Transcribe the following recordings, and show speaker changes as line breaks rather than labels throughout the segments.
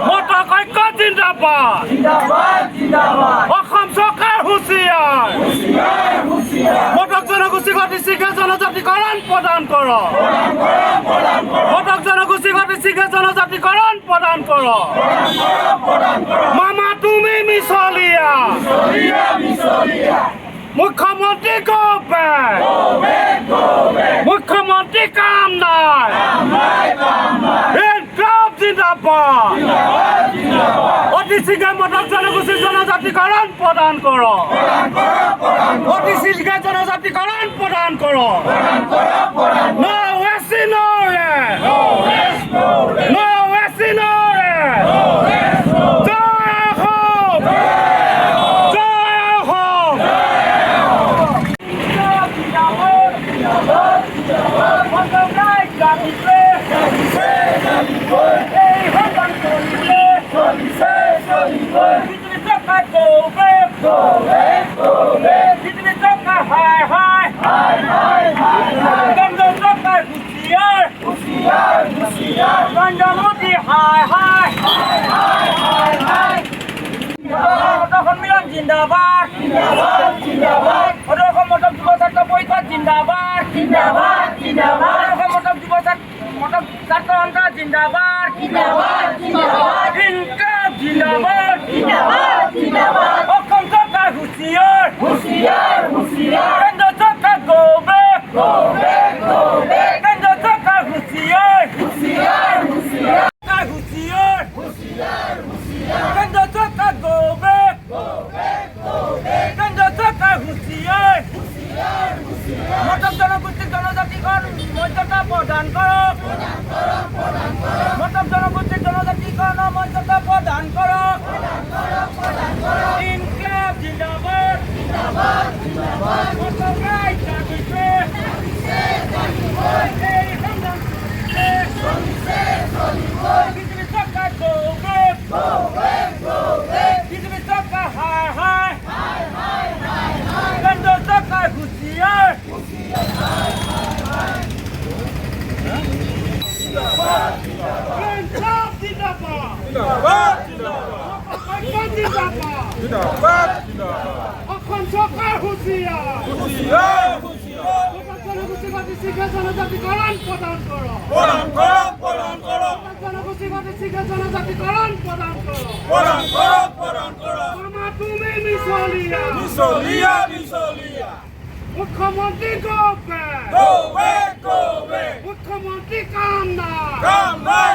মটক ঐক্য জিন্দাবাদ অসম চৰকাৰ হুঁচিয়াৰ মটক জনগোষ্ঠী ঘটি শীঘ্ৰে জনজাতিকৰণ প্ৰদান কৰক মটক জনগোষ্ঠী ঘটি শীঘ্ৰে জনজাতিকৰণ প্ৰদান কৰক মামা তুমি মিছলীয়া মুখ্যমন্ত্ৰী go back মুখ্যমন্ত্ৰী কাম নাই ইনকলাব জিন্দাবাদ অতি শীঘ্ৰে মটক জনগোষ্ঠী জনজাতিকৰণ প্ৰদান কৰক অতি শীঘ্ৰে জনজাতিকৰণ প্ৰদান কৰক No West, no West. No West, no West. Jai Ho! Jai Ho! জিন্দাবাদ অসম মটক যুৱ ছাত্ৰ পৰিষদ জিন্দাবাদ অসম মটক যুৱ মটক ছাত্ৰ সন্থা জিন্দাবাদ ইনকলাব জিন্দাবাদ অসম চৰকাৰ হুঁচিয়াৰ কেন্দ্ৰ চৰকাৰ go back কেন্দ্ৰ চৰকাৰ হুঁচিয়াৰ কেন্দ্ৰ চৰকাৰ go back কেন্দ্ৰ চৰকাৰ হুঁচিয়াৰ মটক জনগোষ্ঠীক জনজাতিকৰণ মৰ্যাদা প্ৰদান কৰক মটক জনগোষ্ঠীক জনজাতিকৰণৰ মৰ্যাদা প্ৰদান কৰক ইনকলাব জিন্দাবাদ মটক ৰাইজ জাগিছে এই সংগ্ৰাম পৃথিৱী চৰকাৰ go back পৃথিৱী চৰকাৰ হাই কেন্দ্ৰ চৰকাৰ হুঁচিয়াৰ ইনকলাব জিন্দাবাদ অসম চৰকাৰ হুঁচিয়াৰ জনগোষ্ঠী ঘটি শীঘ্ৰে জনজাতিকৰণ প্ৰদান কৰক জনগোষ্ঠী ঘটি শীঘ্ৰে জনজাতিকৰণ প্ৰদান কৰক মামা তুমি মিছলীয়া মুখ্যমন্ত্ৰী go back মুখ্যমন্ত্ৰী কাম নাই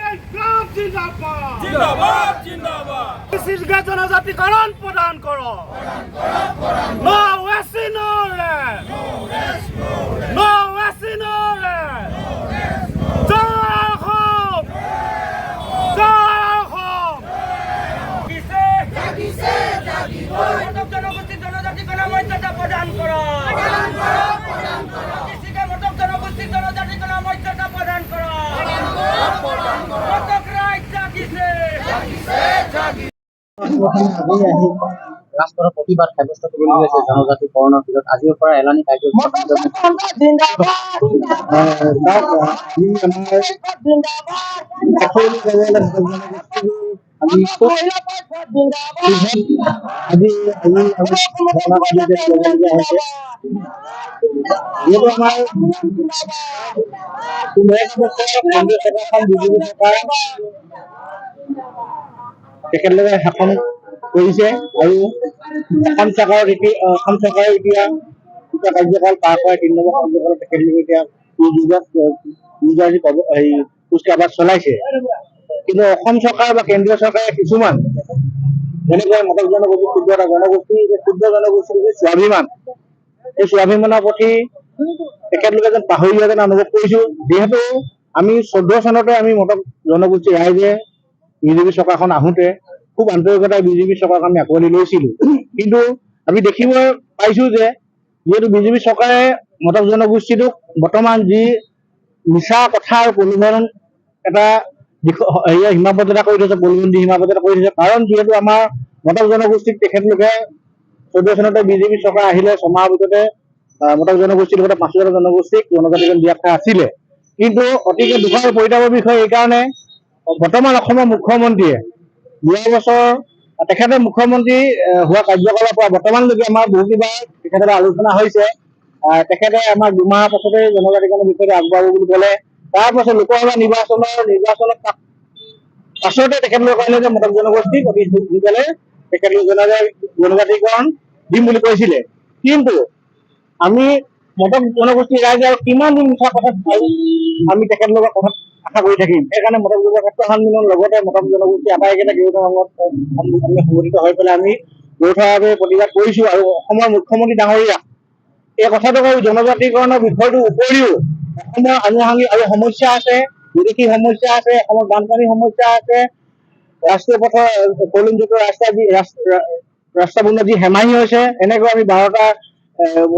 ইনকলাব জিন্দাবাদ শীঘ্ৰে জনজাতিকৰণ প্ৰদান কৰক No West, no West. No West, no West. Jai Ho! Jai Ho! Matak জনগোষ্ঠী জনজাতিকৰণ মৰ্যাদা প্ৰদান কৰক মটক জনগোষ্ঠী জনজাতিকৰণ মৰ্যাদা প্ৰদান কৰক মটক ৰাইজ জাগিছে
ৰাষ্ট্ৰৰ প্ৰতিবাদ সাব্যস্ত কৰিব লৈছে জনজাতিকৰণৰ ক্ষেত্ৰত আজিৰ পৰা এলানি তেখেতলোকে শাসন কৰিছে আৰু অসম চৰকাৰৰ এতিয়া কাৰ্যকাল পাৰ কৰা ৩ নম্বৰ কাৰ্যকালত তেখেতলোকে এতিয়া কুচকাৱাজ চলাইছে কিন্তু অসম চৰকাৰ বা কেন্দ্ৰীয় চৰকাৰে কিছুমান যেনেকৈ মটক জনগোষ্ঠী ক্ষুদ্ৰ জনগোষ্ঠীৰ যে স্বাভিমান এই স্বাভিমানৰ প্ৰতি তেখেতলোকে যেন পাহৰি যোৱা যেন অনুভৱ কৰিছো যিহেতু আমি 14 চনতে আমি মটক জনগোষ্ঠী ৰাইজে বিজেপি চৰকাৰখন আহোঁতে খুব আন্তৰিকতাৰে বিজেপি চৰকাৰক আমি আঁকোৱালি লৈছিলো কিন্তু আমি দেখিব পাইছো যে যিহেতু বিজেপি চৰকাৰে মটক জনগোষ্ঠীটোক বৰ্তমান যি মিছা কথাৰ প্ৰলোভন এটা সীমাবদ্ধতা কৰি থৈছে প্ৰলোভন সীমাবদ্ধতা কৰি থৈছে কাৰণ যিহেতু আমাৰ মটক জনগোষ্ঠীক তেখেতলোকে 14 চনতে বিজেপি চৰকাৰ আহিলে ছমাহৰ ভিতৰতে মটক জনগোষ্ঠীৰ লগতে 5,000 জনগোষ্ঠীক জনজাতিকৰণ দিয়া কথা আছিলে কিন্তু অতিকে দুখৰ পৰিতাপৰ বিষয় এইকাৰণে বৰ্তমান অসমৰ মুখ্যমন্ত্ৰীয়ে যোৱা বছৰ তেখেতে মুখ্যমন্ত্ৰী হোৱা কাৰ্যকালৰ পৰা বৰ্তমানলৈকে আমাৰ বহু কিবা তেখেতৰ আলোচনা হৈছে। তেখেতে আমাৰ দুমাহৰ পাছতে জনজাতিকৰণৰ বিষয়টো আগবাঢ়িব বুলি ক'লে। তাৰপাছত লোকসভা নিৰ্বাচনৰ পাছতে তেখেতলোকে କହିলে যে মটক জনগোষ্ঠীক অতি সোনকালে তেখেতলোকে জনজাতিকৰণ দিম বুলি কৈছিলে। কিন্তু আমি মটক জনগোষ্ঠীৰ ৰাইজে আৰু কিমান দিন মুখৰ কথা আমি তেখেতলোকৰ কথাত আশা কৰি থাকিম। সেইকাৰণে মটক যুৱ ছাত্ৰ সন্মিলন লগতে মটক জনগোষ্ঠী আটাইকেইটা কেইবাটা সংঘত আমি সংগঠিত হৈ পেলাই আমি যৌথভাৱে প্ৰতিবাদ কৰিছো। আৰু অসমৰ মুখ্যমন্ত্ৰী ডাঙৰীয়া এই কথাটো কওঁ, জনজাতিকৰণৰ বিষয়টোৰ উপৰিও অসমৰ আনুষংগিক আৰু সমস্যা আছে, বিদেশী সমস্যা আছে, অসমৰ বানপানীৰ সমস্যা আছে, ৰাষ্ট্ৰীয় পথৰ কলিংযুক্ত ৰাস্তা বনোৱা যি হেমাহি হৈছে, এনেকৈ আমি 12টা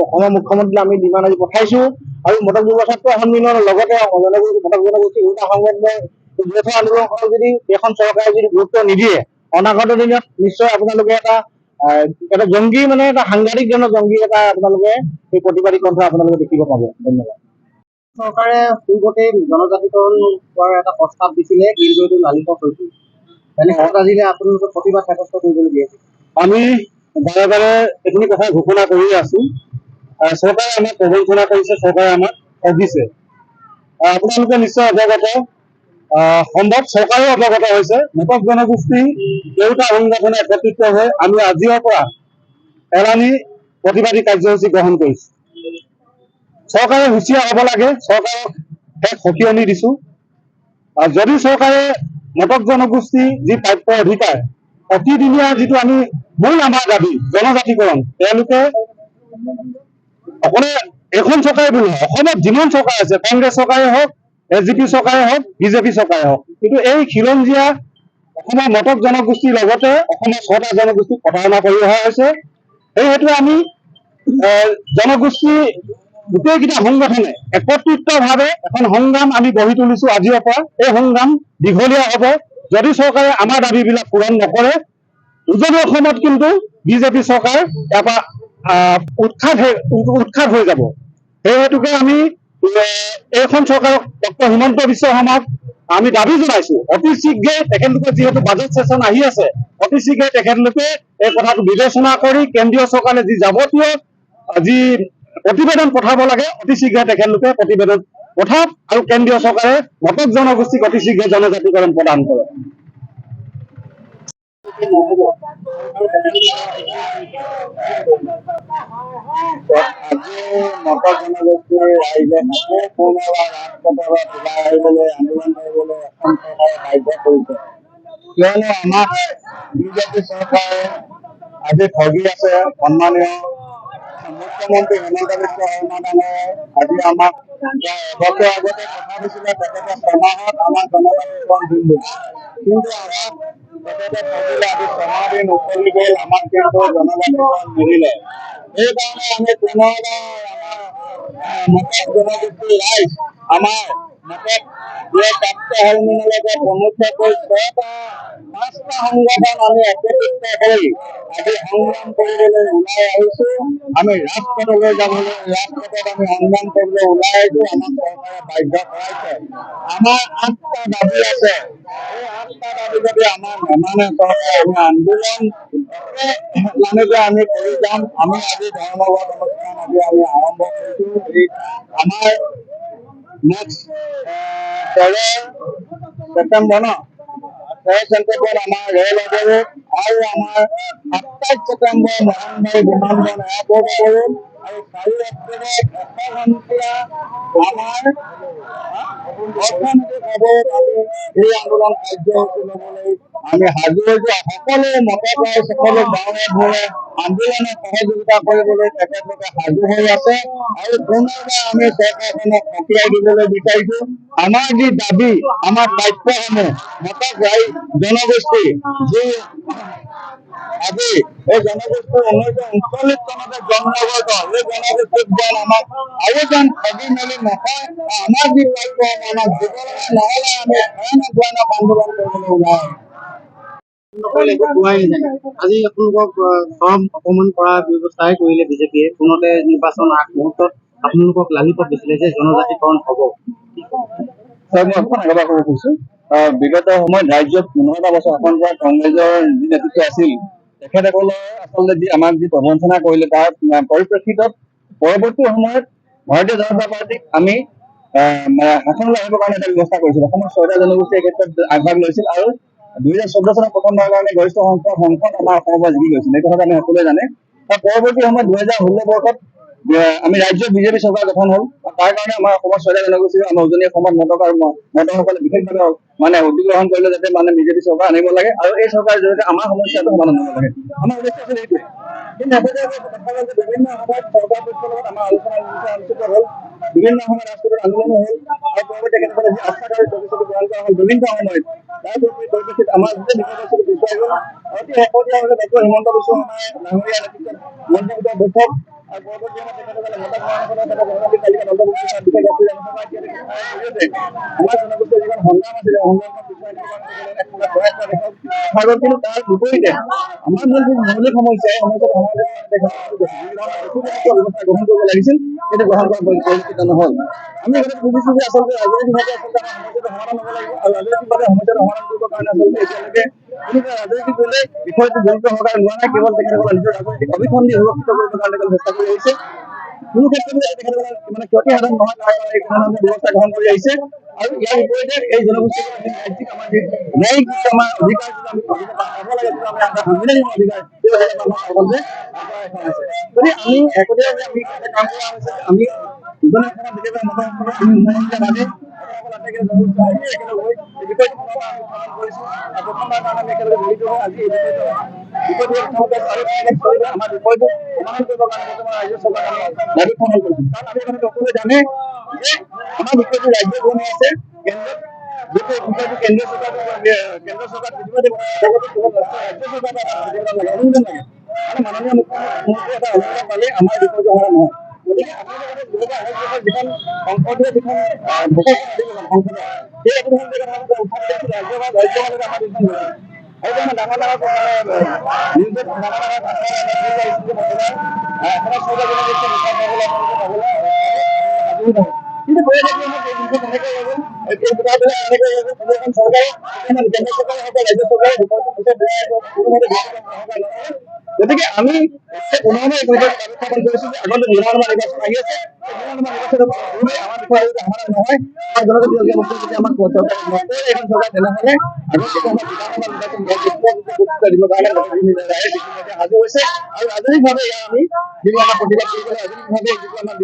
অসমৰ মুখ্যমন্ত্ৰীলৈ আমি ডিমাণ্ড আজি পঠাইছো। আৰু মটক যুৱ ছাত্ৰ সন্মিলনৰ লগতে মটক জনগোষ্ঠী দুটা সংগঠনৰ যৌথ আন্দোলনখনক যদি এখন চৰকাৰে যদি গুৰুত্ব নিদিয়ে, অনাগত দিনত নিশ্চয় আপোনালোকে এটা জংগী এটা সাংঘাতিকজনক জংগী আপোনালোকে এই প্ৰতিবাদী কণ্ঠ আপোনালোকে দেখিব পাব। ধন্যবাদ। চৰকাৰে পূৰ্বতে জনজাতিকৰণ কৰাৰ এটা প্ৰস্তাৱ দিছিলে, কিন্তু এইটো লালিত হৈছিল। এনে কথা দিলে আপোনালোকে প্ৰতিবাদ সাব্যস্ত কৰিবলগীয়া হৈছে। আমি বাৰে বাৰে এইখিনি কথা ঘোষণা কৰি আছো। চৰকাৰে আমাক প্ৰবঞ্চনা কৰিছে, চৰকাৰে আমাক ঠগিছে। আপোনালোকে নিশ্চয় অৱগত, সম্ভৱ চৰকাৰেও অৱগত হৈছে। মটক জনগোষ্ঠী দেউতা সংগঠনে একত্ৰিত হৈ আমি আজিৰ পৰা এলানি প্ৰতিবাদী কাৰ্যসূচী গ্ৰহণ কৰিছো। চৰকাৰে হুঁচিয়াৰ হ'ব লাগে, চৰকাৰক এক সকিয়নি দিছো। যদি চৰকাৰে মটক জনগোষ্ঠী যি প্ৰাপ্য অধিকাৰ প্ৰতিদিনীয়া যিটো আমি মূল আমাৰ দাবী জনজাতিকৰণ, তেওঁলোকে অকলে এখন চৰকাৰে বুলি নহয়, অসমত যিমান চৰকাৰ আছে, কংগ্ৰেছ চৰকাৰে হওক, SGP চৰকাৰে হওক, বিজেপি চৰকাৰে হওক, কিন্তু এই খিলঞ্জীয়া অসমৰ মটক জনগোষ্ঠীৰ লগতে অসমৰ 6টা জনগোষ্ঠীক প্ৰতাৰণা কৰি অহা হৈছে। সেই হেতু আমি জনগোষ্ঠী গোটেইকেইটা সংগঠনে একত্ৰিতভাৱে এখন সংগ্ৰাম আমি গঢ়ি তুলিছো আজিৰ পৰা। এই সংগ্ৰাম দীঘলীয়া হ'ব। যদি চৰকাৰে আমাৰ দাবীবিলাক পূৰণ নকৰে, উজনি অসমত কিন্তু বিজেপি চৰকাৰ ইয়াৰ পৰা উৎখাত হৈ যাব। সেই হেতুকে আমি এইখন চৰকাৰক ডক্টৰ হিমন্ত বিশ্ব শৰ্মাক আমি দাবী জনাইছো, অতি শীঘ্ৰে তেখেতলোকে যিহেতু বাজেট সেচন আহি আছে, অতি শীঘ্ৰে তেখেতলোকে এই কথাটো বিবেচনা কৰি কেন্দ্ৰীয় চৰকাৰে যি যাৱতীয় যি প্ৰতিবেদন পঠাব লাগে, অতি শীঘ্ৰে তেখেতলোকে প্ৰতিবেদন পঠাওক আৰু কেন্দ্ৰীয় চৰকাৰে মটক জনগোষ্ঠীক অতি শীঘ্ৰে জনজাতিকৰণ প্ৰদান কৰক। আজি মটক জনগোষ্ঠীৰ ৰাইজে পুনৰবাৰ ৰাজপথত ওলাই আহিবলৈ, আন্দোলন কৰিবলৈ অসম চৰকাৰে বাধ্য কৰিছে। কিয়নো আমাক বিজেপি চৰকাৰে আজি ঠগি আছে। সন্মানীয় মুখ্যমন্ত্ৰী হিমন্ত বিশ্ব শৰ্মা ডাঙৰে আজি আমাক এবছৰ আগতে কথা দিছিলে, তেখেতে 6 মাহত আমাক জনজাতিকৰণ দিম বুলি। কিন্তু আমাক তেখেতে ঠগিলে। আজি 6 মাহ দিন উকলি গ'ল, আমাক কিন্তু জনজাতিকৰণ নিদিলে। সেইকাৰণে আমি পুনৰবাৰ আমাৰ মটক জনগোষ্ঠীৰ ৰাইজ, আমাৰ মটক প্ৰাপ্ত সন্মিলনকে প্ৰমুখ্যকৈ 5টা সংগঠন আমি একত্ৰিত হৈ আজি সংগ্ৰাম কৰিবলৈ ওলাই আহিছো। আমি ৰাজপথলৈ যাবলৈ, ৰাজপথত আমি সংগ্ৰাম কৰিবলৈ ওলাই আহিছো। আমাক চৰকাৰে বাধ্য কৰাইছে। আমাৰ 8টা দাবী আছে। এই 8টা দাবী যদি আমাৰ নেমানে চৰকাৰে, আমি আন্দোলন আমি কৰি যাম। আমি আজি ধৰ্মঘট অনুষ্ঠান আজি আমি আৰম্ভ কৰিছো। আমাৰ নেক্সট 13 ছেপ্টেম্বৰ আমাৰ ৰেল অৱৰোধ আৰু আমাৰ 27 ছেপ্টেম্বৰ মোহনবাৰী বিমানবন্দৰ এয়াৰপৰ্ট অৱৰোধ আৰু 4 এপ্ৰিলত 100 ঘণ্টীয়া আমাৰ অৰ্থনৈতিক অৱৰোধ। আমি এই আন্দোলন কাৰ্যসূচী ল'বলৈ আমি সাজু হৈছো। সকলো মটক ৰাইজ, সকলো গাঁৱে ভূঞে আন্দোলনত সহযোগিতা কৰিবলৈ তেখেতলোকে সাজু হৈ আছে। আৰু পুনৰবাৰ আমি চৰকাৰখনক সকীয়াই দিবলৈ বিচাৰিছো। আমাৰ যি দাবী, আমাৰ প্ৰাপ্যসমূহ মটক জনগোষ্ঠী যি আজি এই জনগোষ্ঠী 1939 চনতে জন্মগত, এই জনগোষ্ঠীক যেন আমাক আৰু যেন ঠগি মেলি নকয়, আমাৰ যি প্ৰাপ্য আমাক দিব লাগে, নহ'লে আমি ভয়ানক আন্দোলন কৰিবলৈ ওলাই আজি আপোনালোকক চৰম অপমান কৰা ব্যৱস্থাই কৰিলে বিজেপিয়ে। পুনতে নিৰ্বাচন আগ মুহূৰ্তত
আপোনালোকক লালিপত দিছিলে যে জনজাতিকৰণ হ'ব।
মই অকণ আগৰ পৰা ক'ব খুজিছোঁ বিগত সময়ত ৰাজ্যত 15টা বছৰ শাসন কৰা কংগ্ৰেছৰ যি নেতৃত্ব আছিল তেখেতসকলে আচলতে যি আমাক যি প্ৰবঞ্চনা কৰিলে তাৰ পৰিপ্ৰেক্ষিতত পৰৱৰ্তী সময়ত ভাৰতীয় জনতা পাৰ্টীক আমি শাসনলৈ আহিবৰ কাৰণে এটা ব্যৱস্থা কৰিছিল। অসমৰ 6টা জনগোষ্ঠীয়ে এই ক্ষেত্ৰত আগভাগ লৈছিল আৰু 2014 চনত প্ৰথমবাৰৰ কাৰণে গৰিষ্ঠ সংখ্যক আমাৰ অসমৰ পৰা জিকি গৈছিল। এই কথাটো আমি সকলোৱে জানে। তাৰ পৰৱৰ্তী সময়ত 2016 বৰ্ষত আমি ৰাজ্যত বিজেপি চৰকাৰ গঠন হ'ল। তাৰ কাৰণে আমাৰ অসমৰ 6টা জনগোষ্ঠীৰ আমাৰ উজনি অসমত মটকসকলে বিশেষভাৱে অধিগ্ৰহণ কৰিলে যাতে বিজেপি চৰকাৰ আনিব লাগে আৰু এই চৰকাৰৰ জৰিয়তে আমাৰ সমস্যাটো সমাধান হ'ব লাগে। আমাৰ উদ্দেশ্য আছিল এইটোৱে। কিন্তু বিভিন্ন সময়ত চৰকাৰ পক্ষৰ লগত আমাৰ আলোচনা অনুষ্ঠিত হ'ল, বিভিন্ন সময়ত ৰাজপথত আন্দোলনো হ'ল আৰু পৰৱৰ্তী তেখেতসকলে যি আস্থাকাৰী প্ৰতিশ্ৰুতি প্ৰদান কৰা হ'ল বিভিন্ন সময়ত তাৰ পৰিপ্ৰেক্ষিতত আমাৰ গোটেই বিষয়বস্তু পিছুৱাই গ'ল। অতি শেহতীয়াভাৱে ডক্টৰ হিমন্ত বিশ্ব শৰ্মাই ডাঙৰীয়াৰ নেতৃত্বত মন্ত্ৰীগোটৰ বৈঠক আৰু পৰৱৰ্তী সময়ত তেখেতসকলে জনজাতি তালিকাত অন্তৰ্ভুক্ত কৰা বিশেষ জাতি জনসভা ইত্যাদি জৰিয়তে আমাৰ জনগোষ্ঠীৰ যিখন সংগ্ৰাম আছিলে সংগ্ৰামখন পিছুৱাই নিবৰ কাৰণে কিন্তু তাৰ বিপৰীতে আমাৰ মৌলিক সমস্যা এই সমস্যাটো ব্যৱস্থা গ্ৰহণ কৰিব লাগিছিল, সেইটো গ্ৰহণ কৰা পৰিলক্ষিত নহ'ল। আমি এইটো বুজিছোঁ যে আচলতে ৰাজনৈতিকভাৱে আচলতে আমাৰ সমস্যাটো সমাধান হ'ব লাগিব আৰু ৰাজনৈতিকভাৱে সমস্যাটো সমাধান কৰিবৰ কাৰণে আচলতে এতিয়ালৈকে কোনো ৰাজনৈতিক দলে বিষয়টো গুৰুত্ব সহকাৰে লোৱা নাই। কেৱল তেখেতসকলে নিজৰ ৰাজনৈতিক অভিসন্ধি সুৰক্ষিত কৰিবৰ কাৰণে চেষ্টা কৰি আহিছে। কোনো ক্ষেত্ৰতে তেখেতসকলে ক্ষতি সাধন নহয় তাৰ কাৰণে এই ধৰণৰ ব্যৱস্থা গ্ৰহণ কৰি আহিছে আৰু ইয়াৰ বিপৰীতে এই জনগোষ্ঠীসকলৰ আমাৰ যি ন্যায়িক আমাৰ অধিকাৰ আমি পাব লাগে, আমি সাংবিধানিক অধিকাৰ যদি আমি একতীয়াভাৱে আমি কাম কৰা হৈছে আমি উজনি অসমত বিশেষকৈ জানে যে আমাৰ বিষয়টো ৰাজ্য বনি আছে কেন্দ্ৰীয় চৰকাৰ মাননীয় মুখ্যমন্ত্ৰী এটা অনুমোদন পালে আমাৰ বিষয়টো সমাধান নহয়। গতিকে যিখন সংসদীয় যিখন সেই অধিৱেশন আৰু ডাঙৰ নিউজত কিন্তু গতিকে আমি পুনৰবাৰ এই বিষয়ত উত্থাপন কৰিছো যে আগতে বিধানসভা নিৰ্বাচন আহি আছে, আমাৰ বিষয়ে সমাধান নহয় আমাৰ জনজাতীয় যদি আমাক এখন চৰকাৰ তেনেহ'লে দিবৰ কাৰণে সাজু হৈছে আৰু ৰাজনৈতিকভাৱে ইয়াৰ আমি যিটো আমাৰ প্ৰতিবাদ কৰিব ৰাজনৈতিকভাৱে যিটো আমাৰ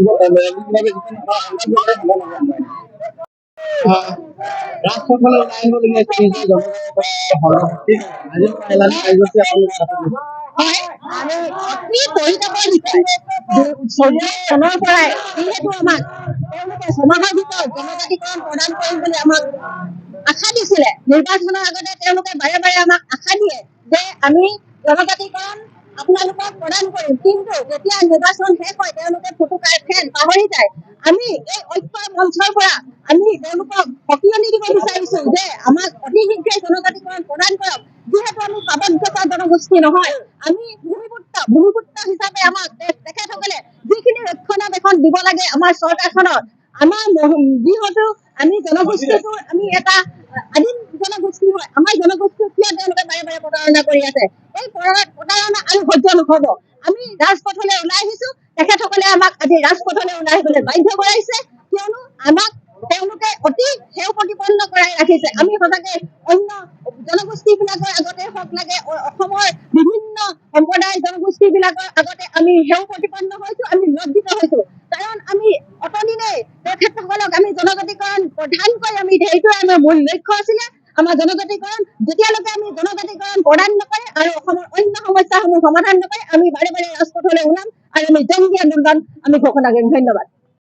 ৰাজপথলৈ ওলাই আহিবলগীয়া
হয়, আমি অতি পৰিতাপৰ বিষয় 14 চনৰ পৰাই যিহেতু আমাক তেওঁলোকে ছমাহৰ ভিতৰত জনজাতিকৰণ প্ৰদান কৰিম বুলি আমাক আশা দিছিলে। নিৰ্বাচনৰ আগতে তেওঁলোকে বাৰে বাৰে আমাক আশা দিয়ে যে আমি জনজাতিকৰণ আপোনালোকক প্ৰদান কৰিম, কিন্তু যেতিয়া নিৰ্বাচন শেষ হয় তেওঁলোকে ফুটুকাৰ ফেন পাহৰি যায়। আমি এই ঐক্যৰ মঞ্চৰ পৰা আমি তেওঁলোকক সকিয়নি দিব বিচাৰিছো যে আমাক অতি শীঘ্ৰে জনজাতিকৰণ প্ৰদান কৰক। যিহেতু আমি পাবনগত জনগোষ্ঠী নহয়, আমি ভূমিপুত্ৰ হিচাপে আমাক তেখেতসকলে যিখিনি ৰক্ষণাবেক্ষণ দিব লাগে আমাৰ চৰকাৰখনত, আমাৰ যিহেতু আমি জনগোষ্ঠীটো আমি এটা আদিম জনগোষ্ঠী হয়, আমাৰ জনগোষ্ঠীক কিয় তেওঁলোকে বাৰে বাৰে প্ৰতাৰণা কৰি আছে? এই প্ৰতাৰণা আৰু সহ্য নহ'ব। আমি ৰাজপথলৈ ওলাই আহিছো, তেখেতসকলে আমাক আজি ৰাজপথলৈ ওলাই আহিবলৈ বাধ্য কৰাইছে, কিয়নো আমাক তেওঁলোকে অতি সেৱ প্ৰতিপন্ন কৰাই ৰাখিছে। আমি সঁচাকে অন্য জনগোষ্ঠী বিলাকৰ আগতে হওক লাগে অসমৰ বিভিন্ন সম্প্ৰদায়ৰ জনগোষ্ঠী বিলাকৰ আগতে আমি সেৱ প্ৰতিপন্ন হৈছো, আমি লজ্জিত হৈছো। কাৰণ আমি অতদিনে তেখেতসকলক আমি জনজাতিকৰণ প্ৰধানকৈ আমি এইটোৱে আমাৰ মূল লক্ষ্য আছিলে। আমাৰ জনজাতিকৰণ যেতিয়ালৈকে আমি জনজাতিকৰণ প্ৰদান নকৰে আৰু অসমৰ অন্য সমস্যাসমূহ সমাধান নকৰে আমি বাৰে বাৰে ৰাজপথলৈ ওলাম আৰু আমি জংগী আন্দোলন আমি ঘোষণা কৰিম। ধন্যবাদ।